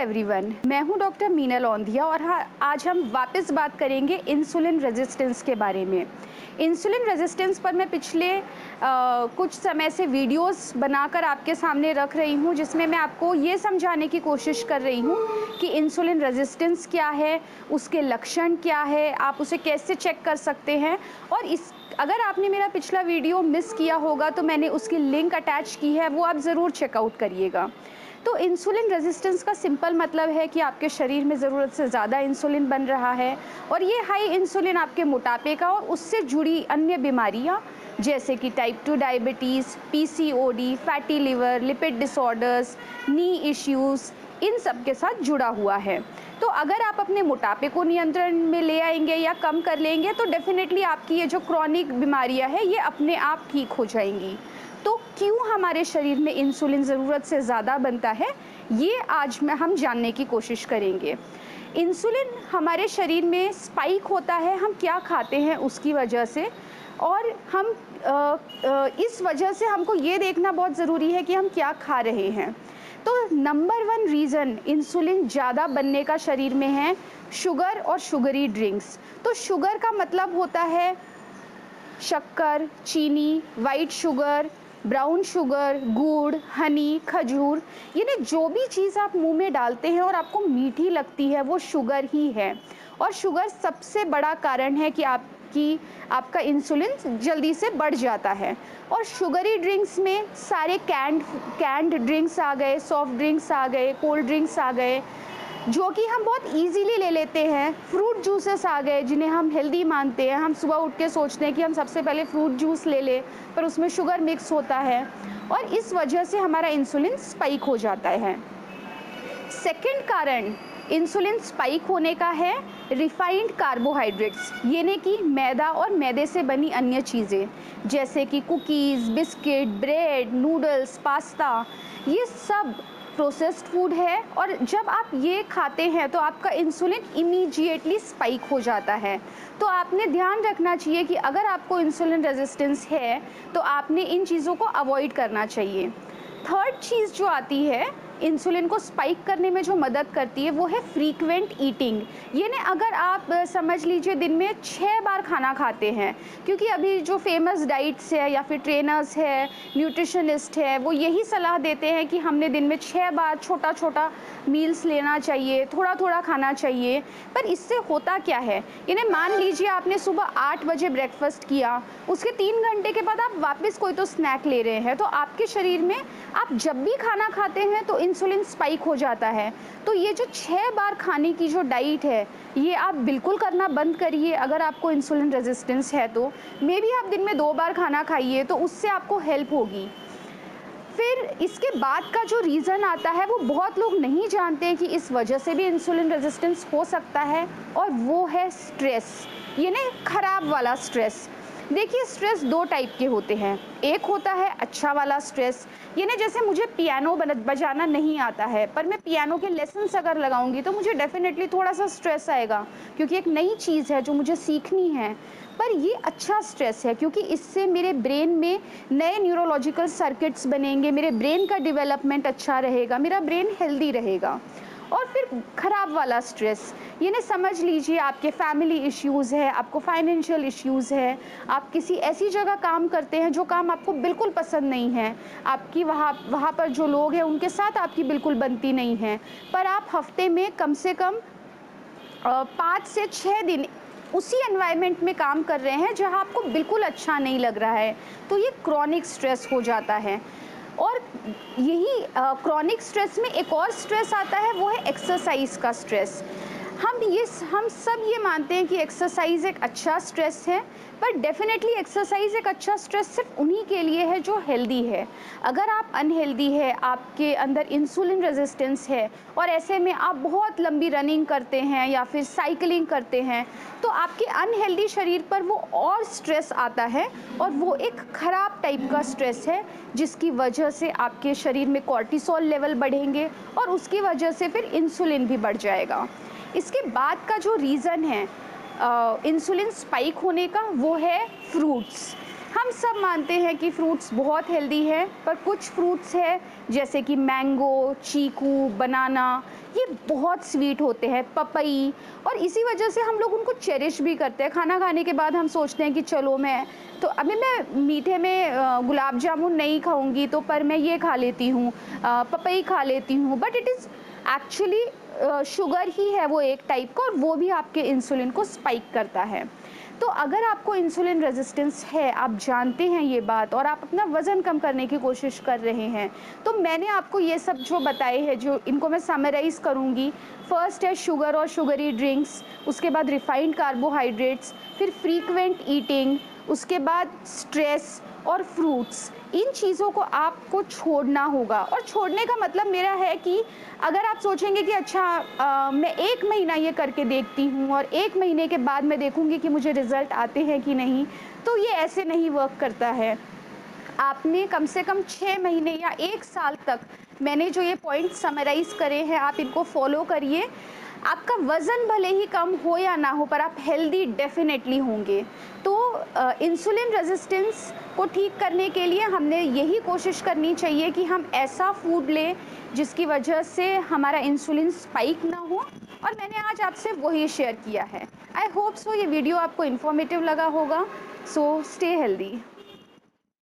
Everyone, मैं हूं doctor Meena लौंधिया और आज हम वापस बात करेंगे इंसुलिन रेजिस्टेंस के बारे में। इंसुलिन रेजिस्टेंस पर मैं पिछले कुछ समय से वीडियोस बनाकर आपके सामने रख रही हूं, जिसमें मैं आपको ये समझाने की कोशिश कर रही हूं कि इंसुलिन रेजिस्टेंस क्या है, उसके लक्षण क्या है, आप उसे कैसे चेक कर सकते हैं। और अगर आपने मेरा पिछला वीडियो मिस किया होगा तो मैंने उसकी लिंक अटैच की है, वो आप ज़रूर चेकआउट करिएगा। तो इंसुलिन रेजिस्टेंस का सिंपल मतलब है कि आपके शरीर में ज़रूरत से ज़्यादा इंसुलिन बन रहा है और ये हाई इंसुलिन आपके मोटापे का और उससे जुड़ी अन्य बीमारियां जैसे कि type 2 diabetes, PCOD, fatty liver, lipid disorders, knee issues, इन सब के साथ जुड़ा हुआ है। तो अगर आप अपने मोटापे को नियंत्रण में ले आएंगे या कम कर लेंगे तो डेफिनेटली आपकी ये जो क्रॉनिक बीमारियां हैं ये अपने आप ठीक हो जाएंगी। तो क्यों हमारे शरीर में इंसुलिन ज़रूरत से ज़्यादा बनता है, ये आज हम जानने की कोशिश करेंगे। इंसुलिन हमारे शरीर में स्पाइक होता है, हम क्या खाते हैं उसकी वजह से, और हम इस वजह से हमको ये देखना बहुत ज़रूरी है कि हम क्या खा रहे हैं। तो नंबर 1 रीज़न इंसुलिन ज़्यादा बनने का शरीर में है शुगर और शुगरी ड्रिंक्स। तो शुगर का मतलब होता है शक्कर, चीनी, वाइट शुगर, ब्राउन शुगर, गुड़, हनी, खजूर, यानी जो भी चीज़ आप मुंह में डालते हैं और आपको मीठी लगती है वो शुगर ही है। और शुगर सबसे बड़ा कारण है कि आपका इंसुलिन जल्दी से बढ़ जाता है। और शुगरी ड्रिंक्स में सारे कैंड ड्रिंक्स आ गए, सॉफ्ट ड्रिंक्स आ गए, कोल्ड ड्रिंक्स आ गए जो कि हम बहुत इजीली ले लेते हैं। फ्रूट जूसेस आ गए जिन्हें हम हेल्दी मानते हैं। हम सुबह उठ के सोचते हैं कि हम सबसे पहले फ्रूट जूस ले लें, पर उसमें शुगर मिक्स होता है और इस वजह से हमारा इंसुलिन स्पाइक हो जाता है। सेकंड कारण इंसुलिन स्पाइक होने का है रिफाइंड कार्बोहाइड्रेट्स, यानी कि मैदा और मैदे से बनी अन्य चीज़ें जैसे कि cookies, biscuit, bread, noodles, pasta, ये सब प्रोसेस्ड फूड है। और जब आप ये खाते हैं तो आपका इंसुलिन इमीडिएटली स्पाइक हो जाता है। तो आपने ध्यान रखना चाहिए कि अगर आपको इंसुलिन रेजिस्टेंस है तो आपने इन चीज़ों को अवॉइड करना चाहिए। थर्ड चीज़ जो आती है इंसुलिन को स्पाइक करने में जो मदद करती है वो है फ्रीक्वेंट ईटिंग। यानी अगर आप समझ लीजिए दिन में 6 बार खाना खाते हैं, क्योंकि अभी जो फेमस डाइट्स है या फिर ट्रेनर्स है, न्यूट्रिशनिस्ट है, वो यही सलाह देते हैं कि हमने दिन में 6 बार छोटा छोटा मील्स लेना चाहिए, थोड़ा थोड़ा खाना चाहिए। पर इससे होता क्या है, यानी मान लीजिए आपने सुबह 8 बजे ब्रेकफास्ट किया, उसके 3 घंटे के बाद आप वापस कोई तो स्नैक ले रहे हैं, तो आपके शरीर में आप जब भी खाना खाते हैं तो इंसुलिन स्पाइक हो जाता है। तो ये जो 6 बार खाने की जो डाइट है ये आप बिल्कुल करना बंद करिए। अगर आपको इंसुलिन रेजिस्टेंस है तो मे बी आप दिन में 2 बार खाना खाइए, तो उससे आपको हेल्प होगी। फिर इसके बाद का जो रीज़न आता है वो बहुत लोग नहीं जानते हैं कि इस वजह से भी इंसुलिन रेजिस्टेंस हो सकता है, और वो है स्ट्रेस, यानी खराब वाला स्ट्रेस। देखिए, स्ट्रेस 2 टाइप के होते हैं। एक होता है अच्छा वाला स्ट्रेस, यानी जैसे मुझे पियानो बजाना नहीं आता है पर मैं पियानो के लेसन्स अगर लगाऊंगी तो मुझे डेफिनेटली थोड़ा सा स्ट्रेस आएगा, क्योंकि एक नई चीज़ है जो मुझे सीखनी है। पर ये अच्छा स्ट्रेस है क्योंकि इससे मेरे ब्रेन में नए न्यूरोलॉजिकल सर्किट्स बनेंगे, मेरे ब्रेन का डेवलपमेंट अच्छा रहेगा, मेरा ब्रेन हेल्दी रहेगा। और फिर खराब वाला स्ट्रेस, यानी समझ लीजिए आपके फैमिली इश्यूज़ है, आपको फाइनेंशियल इश्यूज़ है, आप किसी ऐसी जगह काम करते हैं जो काम आपको बिल्कुल पसंद नहीं है, आपकी वहाँ पर जो लोग हैं उनके साथ आपकी बिल्कुल बनती नहीं है, पर आप हफ्ते में कम से कम 5 से 6 दिन उसी एनवायरनमेंट में काम कर रहे हैं जहां आपको बिल्कुल अच्छा नहीं लग रहा है, तो ये क्रॉनिक स्ट्रेस हो जाता है। और यही क्रॉनिक स्ट्रेस में एक और स्ट्रेस आता है, वो है एक्सरसाइज का स्ट्रेस। हम सब ये मानते हैं कि एक्सरसाइज एक अच्छा स्ट्रेस है, पर डेफिनेटली एक्सरसाइज एक अच्छा स्ट्रेस सिर्फ उन्हीं के लिए है जो हेल्दी है। अगर आप अनहेल्दी है, आपके अंदर इंसुलिन रेजिस्टेंस है और ऐसे में आप बहुत लंबी रनिंग करते हैं या फिर साइकिलिंग करते हैं, तो आपके अनहेल्दी शरीर पर वो और स्ट्रेस आता है, और वो एक ख़राब टाइप का स्ट्रेस है जिसकी वजह से आपके शरीर में कॉर्टिसोल लेवल बढ़ेंगे और उसकी वजह से फिर इंसुलिन भी बढ़ जाएगा। इसके बाद का जो रीज़न है इंसुलिन स्पाइक होने का, वो है फ्रूट्स। हम सब मानते हैं कि फ्रूट्स बहुत हेल्दी है, पर कुछ फ्रूट्स है जैसे कि मैंगो, चीकू, बनाना, ये बहुत स्वीट होते हैं, पपई, और इसी वजह से हम लोग उनको चेरिश भी करते हैं। खाना खाने के बाद हम सोचते हैं कि चलो मैं तो अभी मैं मीठे में गुलाब जामुन नहीं खाऊंगी, तो पर मैं ये खा लेती हूँ, पपई खा लेती हूँ, but it is actually sugar ही है वो एक टाइप का, और वो भी आपके इंसुलिन को स्पाइक करता है। तो अगर आपको इंसुलिन रेजिस्टेंस है, आप जानते हैं ये बात, और आप अपना वज़न कम करने की कोशिश कर रहे हैं, तो मैंने आपको ये सब जो बताए हैं, जो इनको मैं समराइज़ करूँगी। फर्स्ट है शुगर और शुगरी ड्रिंक्स, उसके बाद रिफाइंड कार्बोहाइड्रेट्स, फिर फ्रीक्वेंट ईटिंग, उसके बाद स्ट्रेस और फ्रूट्स। इन चीज़ों को आपको छोड़ना होगा, और छोड़ने का मतलब मेरा है कि अगर आप सोचेंगे कि अच्छा मैं 1 महीना ये करके देखती हूँ और 1 महीने के बाद मैं देखूँगी कि मुझे रिज़ल्ट आते हैं कि नहीं, तो ये ऐसे नहीं वर्क करता है। आपने कम से कम 6 महीने या 1 साल तक मैंने जो ये पॉइंट समराइज़ करे हैं, आप इनको फ़ॉलो करिए। आपका वज़न भले ही कम हो या ना हो, पर आप हेल्दी डेफ़िनेटली होंगे। तो इंसुलिन रेज़िस्टेंस को ठीक करने के लिए हमने यही कोशिश करनी चाहिए कि हम ऐसा फूड लें जिसकी वजह से हमारा इंसुलिन स्पाइक ना हो, और मैंने आज आपसे वही शेयर किया है। आई होप सो ये वीडियो आपको इन्फॉर्मेटिव लगा होगा। So stay healthy.